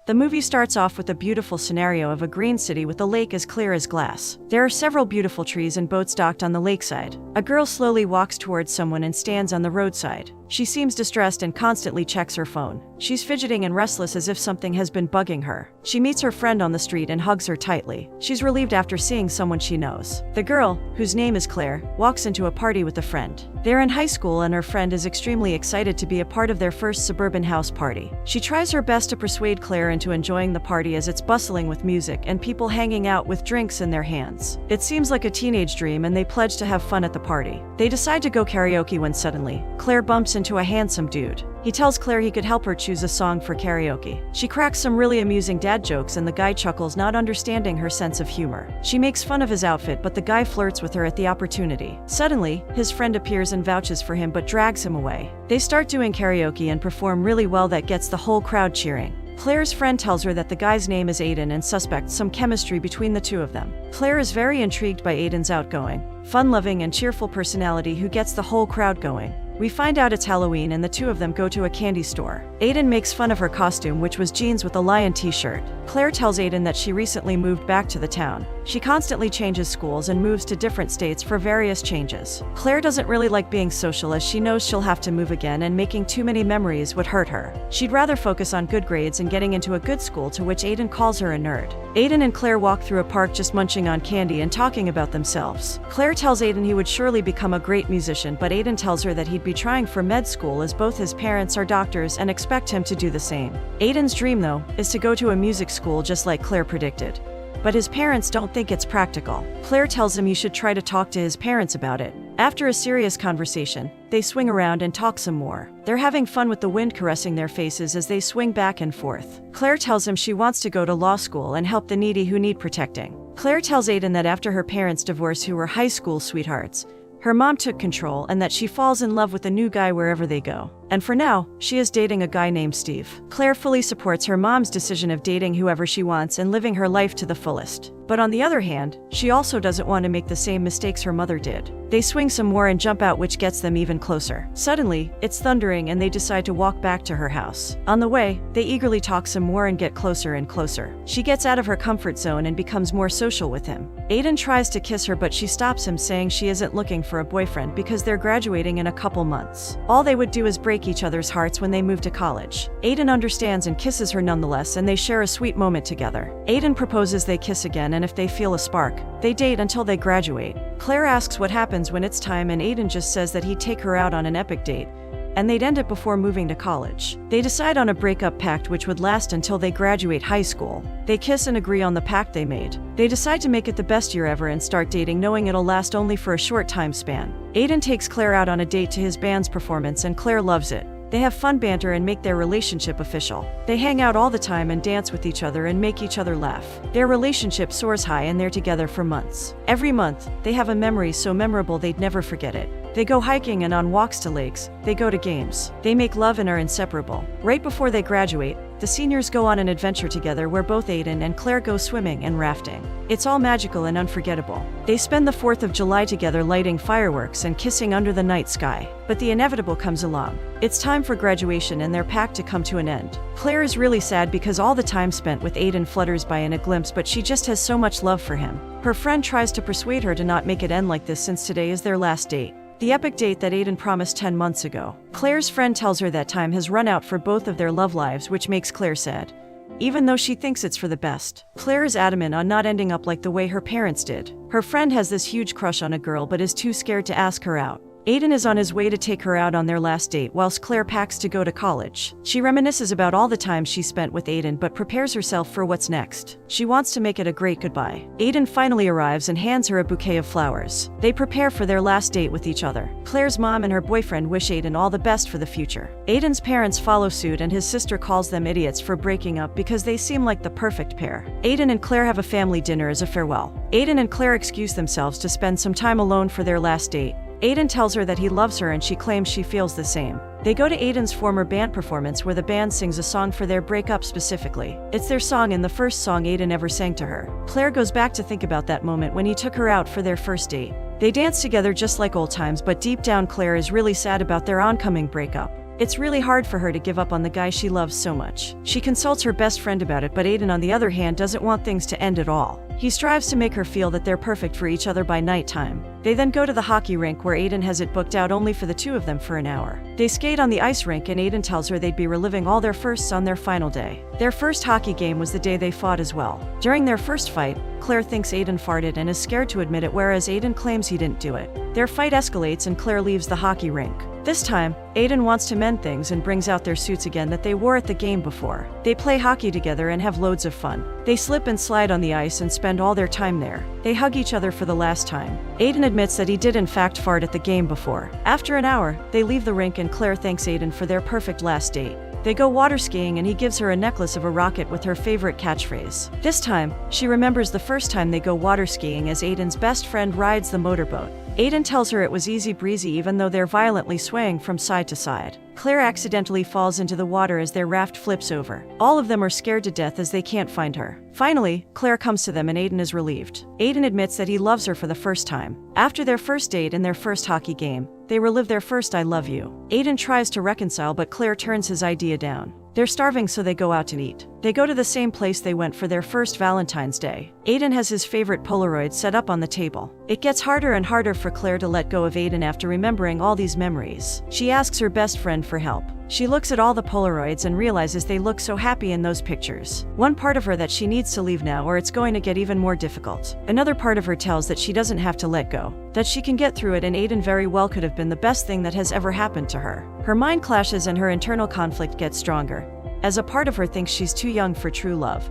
The movie starts off with a beautiful scenario of a green city with a lake as clear as glass. There are several beautiful trees and boats docked on the lakeside. A girl slowly walks towards someone and stands on the roadside. She seems distressed and constantly checks her phone. She's fidgeting and restless as if something has been bugging her. She meets her friend on the street and hugs her tightly. She's relieved after seeing someone she knows. The girl, whose name is Claire, walks into a party with a friend. They're in high school and her friend is extremely excited to be a part of their first suburban house party. She tries her best to persuade Claire into enjoying the party as it's bustling with music and people hanging out with drinks in their hands. It seems like a teenage dream and they pledge to have fun at the party. They decide to go karaoke when suddenly, Claire bumps into a handsome dude. He tells Claire he could help her choose a song for karaoke. She cracks some really amusing dad jokes and the guy chuckles, not understanding her sense of humor. She makes fun of his outfit, but the guy flirts with her at the opportunity. Suddenly, his friend appears and vouches for him but drags him away. They start doing karaoke and perform really well that gets the whole crowd cheering. Claire's friend tells her that the guy's name is Aiden and suspects some chemistry between the two of them. Claire is very intrigued by Aiden's outgoing, fun-loving and cheerful personality who gets the whole crowd going. We find out it's Halloween and the two of them go to a candy store. Aiden makes fun of her costume, which was jeans with a lion t-shirt. Claire tells Aiden that she recently moved back to the town. She constantly changes schools and moves to different states for various changes. Claire doesn't really like being social as she knows she'll have to move again and making too many memories would hurt her. She'd rather focus on good grades and getting into a good school, to which Aiden calls her a nerd. Aiden and Claire walk through a park just munching on candy and talking about themselves. Claire tells Aiden he would surely become a great musician, but Aiden tells her that he'd be trying for med school as both his parents are doctors and expect him to do the same. Aiden's dream, though, is to go to a music school just like Claire predicted. But his parents don't think it's practical. Claire tells him he should try to talk to his parents about it. After a serious conversation, they swing around and talk some more. They're having fun with the wind caressing their faces as they swing back and forth. Claire tells him she wants to go to law school and help the needy who need protecting. Claire tells Aiden that after her parents' divorce, who were high school sweethearts, her mom took control and that she falls in love with a new guy wherever they go. And for now, she is dating a guy named Steve. Claire fully supports her mom's decision of dating whoever she wants and living her life to the fullest. But on the other hand, she also doesn't want to make the same mistakes her mother did. They swing some more and jump out, which gets them even closer. Suddenly, it's thundering and they decide to walk back to her house. On the way, they eagerly talk some more and get closer and closer. She gets out of her comfort zone and becomes more social with him. Aiden tries to kiss her, but she stops him, saying she isn't looking for a boyfriend because they're graduating in a couple months. All they would do is break each other's hearts when they move to college. Aiden understands and kisses her nonetheless, and they share a sweet moment together. Aiden proposes they kiss again, and if they feel a spark, they date until they graduate. Claire asks what happens when it's time, and Aiden just says that he'd take her out on an epic date, and they'd end it before moving to college. They decide on a breakup pact which would last until they graduate high school. They kiss and agree on the pact they made. They decide to make it the best year ever and start dating, knowing it'll last only for a short time span. Aiden takes Claire out on a date to his band's performance and Claire loves it. They have fun banter and make their relationship official. They hang out all the time and dance with each other and make each other laugh. Their relationship soars high and they're together for months. Every month, they have a memory so memorable they'd never forget it. They go hiking and on walks to lakes. They go to games. They make love and are inseparable. Right before they graduate, the seniors go on an adventure together where both Aiden and Claire go swimming and rafting. It's all magical and unforgettable. They spend the 4th of July together, lighting fireworks and kissing under the night sky. But the inevitable comes along. It's time for graduation and their pact to come to an end. Claire is really sad because all the time spent with Aiden flutters by in a glimpse, but she just has so much love for him. Her friend tries to persuade her to not make it end like this since today is their last date. The epic date that Aiden promised 10 months ago. Claire's friend tells her that time has run out for both of their love lives, which makes Claire sad, even though she thinks it's for the best. Claire is adamant on not ending up like the way her parents did. Her friend has this huge crush on a girl but is too scared to ask her out. Aiden is on his way to take her out on their last date whilst Claire packs to go to college. She reminisces about all the time she spent with Aiden but prepares herself for what's next. She wants to make it a great goodbye. Aiden finally arrives and hands her a bouquet of flowers. They prepare for their last date with each other. Claire's mom and her boyfriend wish Aiden all the best for the future. Aiden's parents follow suit and his sister calls them idiots for breaking up because they seem like the perfect pair. Aiden and Claire have a family dinner as a farewell. Aiden and Claire excuse themselves to spend some time alone for their last date. Aiden tells her that he loves her and she claims she feels the same. They go to Aiden's former band performance where the band sings a song for their breakup specifically. It's their song and the first song Aiden ever sang to her. Claire goes back to think about that moment when he took her out for their first date. They dance together just like old times, but deep down Claire is really sad about their oncoming breakup. It's really hard for her to give up on the guy she loves so much. She consults her best friend about it, but Aiden on the other hand doesn't want things to end at all. He strives to make her feel that they're perfect for each other by nighttime. They then go to the hockey rink where Aiden has it booked out only for the two of them for an hour. They skate on the ice rink and Aiden tells her they'd be reliving all their firsts on their final day. Their first hockey game was the day they fought as well. During their first fight, Claire thinks Aiden farted and is scared to admit it, whereas Aiden claims he didn't do it. Their fight escalates and Claire leaves the hockey rink. This time, Aiden wants to mend things and brings out their suits again that they wore at the game before. They play hockey together and have loads of fun. They slip and slide on the ice and spend all their time there. They hug each other for the last time. Aiden admits that he did in fact fart at the game before. After an hour, they leave the rink and Claire thanks Aiden for their perfect last date. They go water skiing and he gives her a necklace of a rocket with her favorite catchphrase. This time, she remembers the first time they go water skiing as Aiden's best friend rides the motorboat. Aiden tells her it was easy breezy even though they're violently swaying from side to side. Claire accidentally falls into the water as their raft flips over. All of them are scared to death as they can't find her. Finally, Claire comes to them and Aiden is relieved. Aiden admits that he loves her for the first time. After their first date and their first hockey game, they relive their first I love you. Aiden tries to reconcile but Claire turns his idea down. They're starving so they go out to eat. They go to the same place they went for their first Valentine's Day. Aiden has his favorite Polaroid set up on the table. It gets harder and harder for Claire to let go of Aiden after remembering all these memories. She asks her best friend for help. She looks at all the Polaroids and realizes they look so happy in those pictures. One part of her that she needs to leave now or it's going to get even more difficult. Another part of her tells that she doesn't have to let go, that she can get through it, and Aiden very well could have been the best thing that has ever happened to her. Her mind clashes and her internal conflict gets stronger, as a part of her thinks she's too young for true love,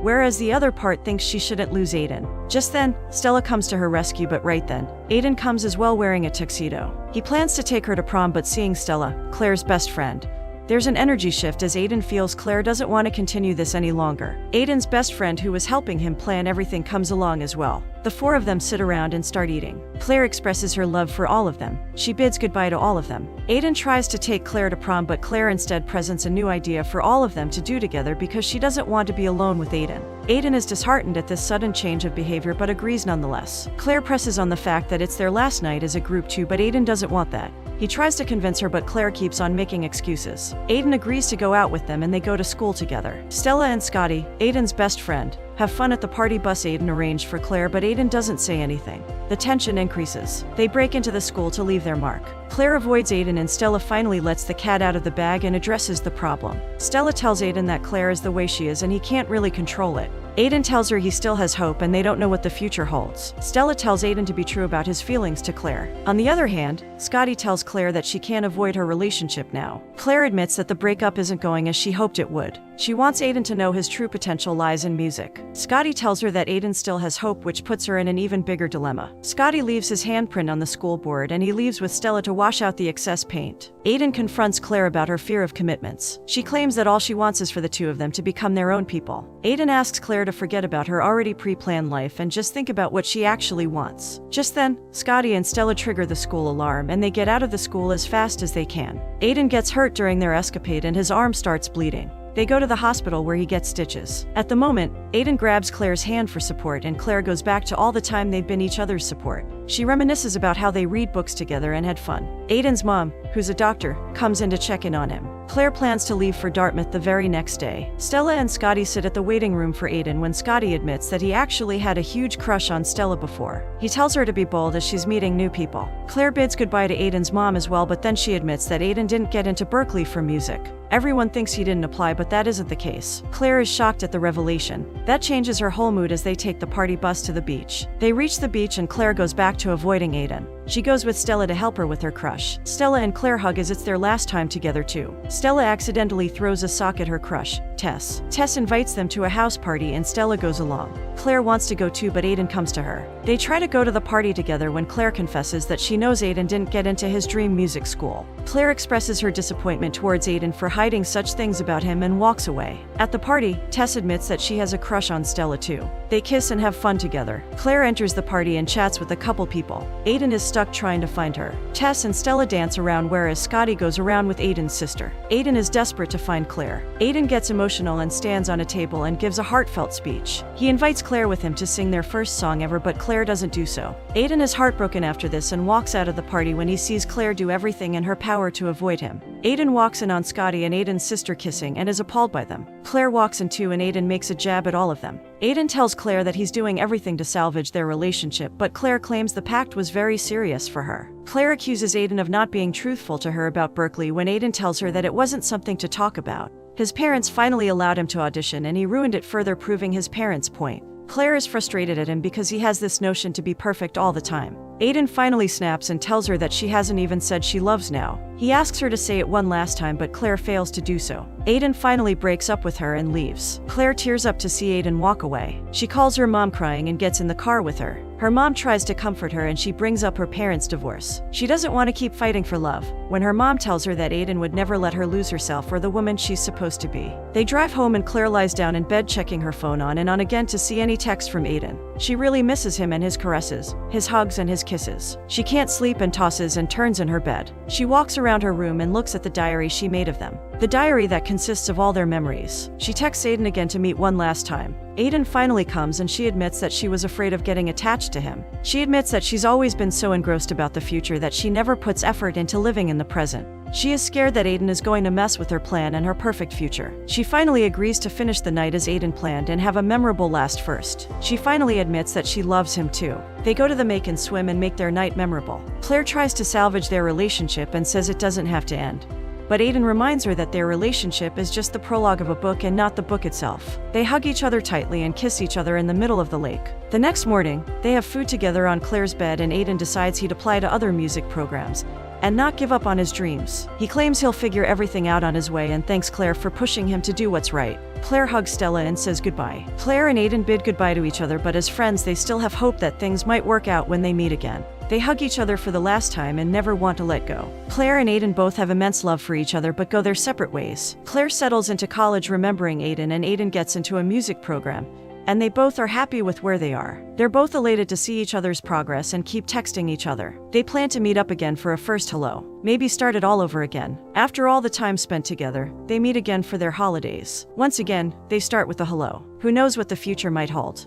whereas the other part thinks she shouldn't lose Aiden. Just then, Stella comes to her rescue, but right then, Aiden comes as well wearing a tuxedo. He plans to take her to prom, but seeing Stella, Claire's best friend, there's an energy shift as Aiden feels Claire doesn't want to continue this any longer. Aiden's best friend who was helping him plan everything comes along as well. The four of them sit around and start eating. Claire expresses her love for all of them. She bids goodbye to all of them. Aiden tries to take Claire to prom, but Claire instead presents a new idea for all of them to do together because she doesn't want to be alone with Aiden. Aiden is disheartened at this sudden change of behavior but agrees nonetheless. Claire presses on the fact that it's their last night as a group too, but Aiden doesn't want that. He tries to convince her, but Claire keeps on making excuses. Aiden agrees to go out with them and they go to school together. Stella and Scotty, Aiden's best friend, have fun at the party bus Aiden arranged for Claire, but Aiden doesn't say anything. The tension increases. They break into the school to leave their mark. Claire avoids Aiden and Stella finally lets the cat out of the bag and addresses the problem. Stella tells Aiden that Claire is the way she is and he can't really control it. Aiden tells her he still has hope and they don't know what the future holds. Stella tells Aiden to be true about his feelings to Claire. On the other hand, Scotty tells Claire that she can't avoid her relationship now. Claire admits that the breakup isn't going as she hoped it would. She wants Aiden to know his true potential lies in music. Scotty tells her that Aiden still has hope, which puts her in an even bigger dilemma. Scotty leaves his handprint on the school board and he leaves with Stella to wash out the excess paint. Aiden confronts Claire about her fear of commitments. She claims that all she wants is for the two of them to become their own people. Aiden asks Claire to forget about her already pre-planned life and just think about what she actually wants. Just then, Scotty and Stella trigger the school alarm and they get out of the school as fast as they can. Aiden gets hurt during their escapade and his arm starts bleeding. They go to the hospital where he gets stitches. At the moment, Aiden grabs Claire's hand for support and Claire goes back to all the time they've been each other's support. She reminisces about how they read books together and had fun. Aiden's mom, who's a doctor, comes in to check in on him. Claire plans to leave for Dartmouth the very next day. Stella and Scotty sit at the waiting room for Aiden when Scotty admits that he actually had a huge crush on Stella before. He tells her to be bold as she's meeting new people. Claire bids goodbye to Aiden's mom as well, but then she admits that Aiden didn't get into Berkeley for music. Everyone thinks he didn't apply, but that isn't the case. Claire is shocked at the revelation. That changes her whole mood as they take the party bus to the beach. They reach the beach and Claire goes back to avoiding Aiden. She goes with Stella to help her with her crush. Stella and Claire hug as it's their last time together too. Stella accidentally throws a sock at her crush, Tess. Tess invites them to a house party and Stella goes along. Claire wants to go too, but Aiden comes to her. They try to go to the party together when Claire confesses that she knows Aiden didn't get into his dream music school. Claire expresses her disappointment towards Aiden for hiding such things about him and walks away. At the party, Tess admits that she has a crush on Stella too. They kiss and have fun together. Claire enters the party and chats with a couple people. Aiden is stuck trying to find her. Tess and Stella dance around whereas Scotty goes around with Aiden's sister. Aiden is desperate to find Claire. Aiden gets emotional and stands on a table and gives a heartfelt speech. He invites Claire with him to sing their first song ever, but Claire doesn't do so. Aiden is heartbroken after this and walks out of the party when he sees Claire do everything in her power to avoid him. Aiden walks in on Scotty and Aiden's sister kissing and is appalled by them. Claire walks in too and Aiden makes a jab at all of them. Aiden tells Claire that he's doing everything to salvage their relationship, but Claire claims the pact was very serious for her. Claire accuses Aiden of not being truthful to her about Berkeley when Aiden tells her that it wasn't something to talk about. His parents finally allowed him to audition and he ruined it, further proving his parents' point. Claire is frustrated at him because he has this notion to be perfect all the time. Aiden finally snaps and tells her that she hasn't even said she loves now. He asks her to say it one last time, but Claire fails to do so. Aiden finally breaks up with her and leaves. Claire tears up to see Aiden walk away. She calls her mom crying and gets in the car with her. Her mom tries to comfort her and she brings up her parents' divorce. She doesn't want to keep fighting for love, when her mom tells her that Aiden would never let her lose herself or the woman she's supposed to be. They drive home and Claire lies down in bed checking her phone on and on again to see any text from Aiden. She really misses him and his caresses, his hugs and his kisses. She can't sleep and tosses and turns in her bed. She walks around her room and looks at the diary she made of them. The diary that consists of all their memories. She texts Aiden again to meet one last time. Aiden finally comes and she admits that she was afraid of getting attached to him. She admits that she's always been so engrossed about the future that she never puts effort into living in the present. She is scared that Aiden is going to mess with her plan and her perfect future. She finally agrees to finish the night as Aiden planned and have a memorable last first. She finally admits that she loves him too. They go to the make and swim and make their night memorable. Claire tries to salvage their relationship and says it doesn't have to end. But Aiden reminds her that their relationship is just the prologue of a book and not the book itself. They hug each other tightly and kiss each other in the middle of the lake. The next morning, they have food together on Claire's bed and Aiden decides he'd apply to other music programs and not give up on his dreams. He claims he'll figure everything out on his way and thanks Claire for pushing him to do what's right. Claire hugs Stella and says goodbye. Claire and Aiden bid goodbye to each other, but as friends they still have hope that things might work out when they meet again. They hug each other for the last time and never want to let go. Claire and Aiden both have immense love for each other but go their separate ways. Claire settles into college remembering Aiden and Aiden gets into a music program, and they both are happy with where they are. They're both elated to see each other's progress and keep texting each other. They plan to meet up again for a first hello. Maybe start it all over again. After all the time spent together, they meet again for their holidays. Once again, they start with a hello. Who knows what the future might hold?